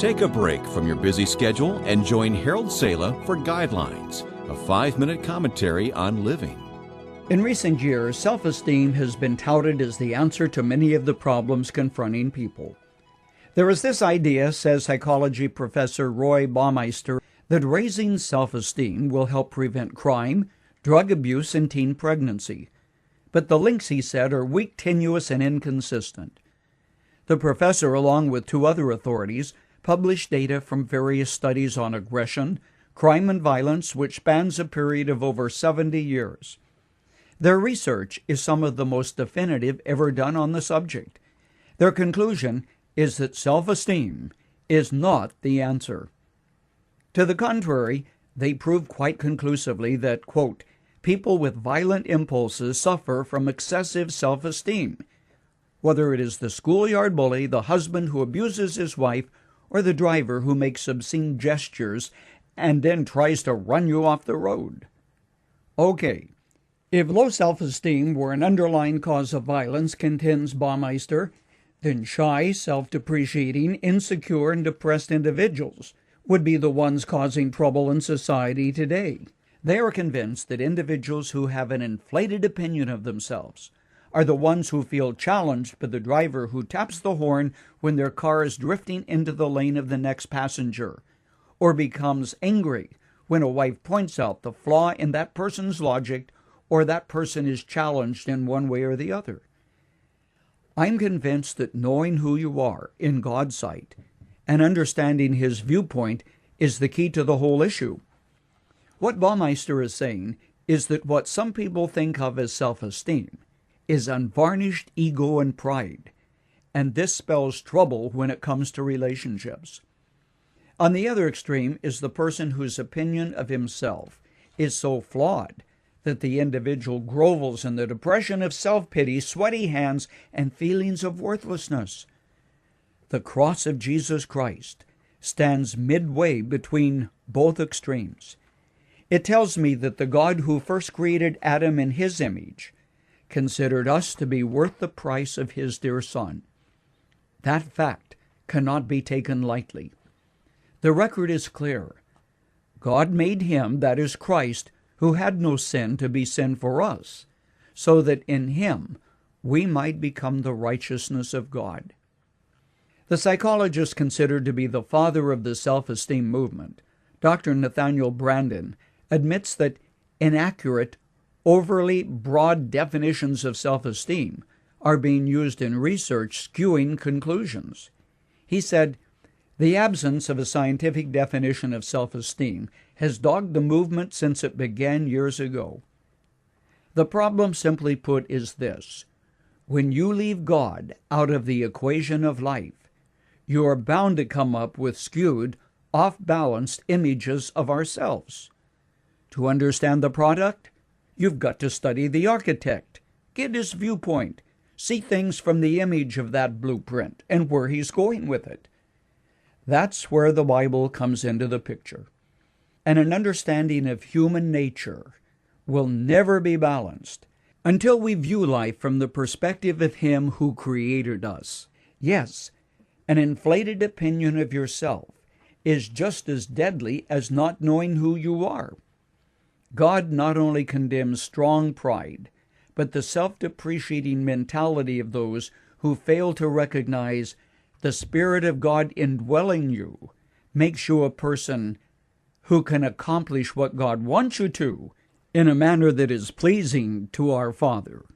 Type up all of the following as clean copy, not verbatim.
Take a break from your busy schedule and join Harold Sala for Guidelines, a 5-minute commentary on living. In recent years, self-esteem has been touted as the answer to many of the problems confronting people. There is this idea, says psychology professor Roy Baumeister, that raising self-esteem will help prevent crime, drug abuse, and teen pregnancy. But the links, he said, are weak, tenuous, and inconsistent. The professor, along with 2 other authorities, published data from various studies on aggression, crime, and violence, which spans a period of over 70 years. Their research is some of the most definitive ever done on the subject. Their conclusion is that self-esteem is not the answer. To the contrary, they prove quite conclusively that, quote, people with violent impulses suffer from excessive self-esteem, whether it is the schoolyard bully, the husband who abuses his wife, or the driver who makes obscene gestures and then tries to run you off the road. Okay, if low self-esteem were an underlying cause of violence, contends Baumeister, then shy, self-depreciating, insecure, and depressed individuals would be the ones causing trouble in society today. They are convinced that individuals who have an inflated opinion of themselves are the ones who feel challenged by the driver who taps the horn when their car is drifting into the lane of the next passenger, or becomes angry when a wife points out the flaw in that person's logic or that person is challenged in one way or the other. I'm convinced that knowing who you are in God's sight and understanding His viewpoint is the key to the whole issue. What Baumeister is saying is that what some people think of as self-esteem is unvarnished ego and pride, and this spells trouble when it comes to relationships. On the other extreme is the person whose opinion of himself is so flawed that the individual grovels in the depression of self-pity, sweaty hands, and feelings of worthlessness. The cross of Jesus Christ stands midway between both extremes. It tells me that the God who first created Adam in His image considered us to be worth the price of His dear Son. That fact cannot be taken lightly. The record is clear. God made Him, that is Christ, who had no sin, to be sin for us, so that in Him we might become the righteousness of God. The psychologist considered to be the father of the self-esteem movement, Dr. Nathaniel Branden, admits that inaccurate, overly broad definitions of self-esteem are being used in research, skewing conclusions. He said, "The absence of a scientific definition of self-esteem has dogged the movement since it began years ago. The problem, simply put, is this: when you leave God out of the equation of life, you are bound to come up with skewed, off-balanced images of ourselves. To understand the product, you've got to study the architect, get his viewpoint, see things from the image of that blueprint and where he's going with it. That's where the Bible comes into the picture. And an understanding of human nature will never be balanced until we view life from the perspective of Him who created us. Yes, an inflated opinion of yourself is just as deadly as not knowing who you are. God not only condemns strong pride, but the self-depreciating mentality of those who fail to recognize the Spirit of God indwelling you makes you a person who can accomplish what God wants you to in a manner that is pleasing to our Father."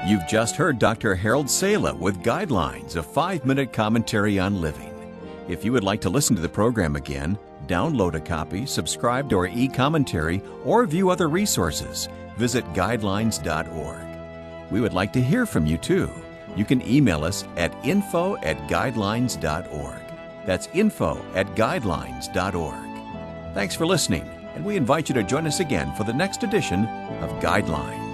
You've just heard Dr. Harold Sala with Guidelines, a 5-minute commentary on living. If you would like to listen to the program again, download a copy, subscribe to our e-commentary, or view other resources, visit guidelines.org. We would like to hear from you too. You can email us at info@guidelines.org. That's info@guidelines.org. Thanks for listening, and we invite you to join us again for the next edition of Guidelines.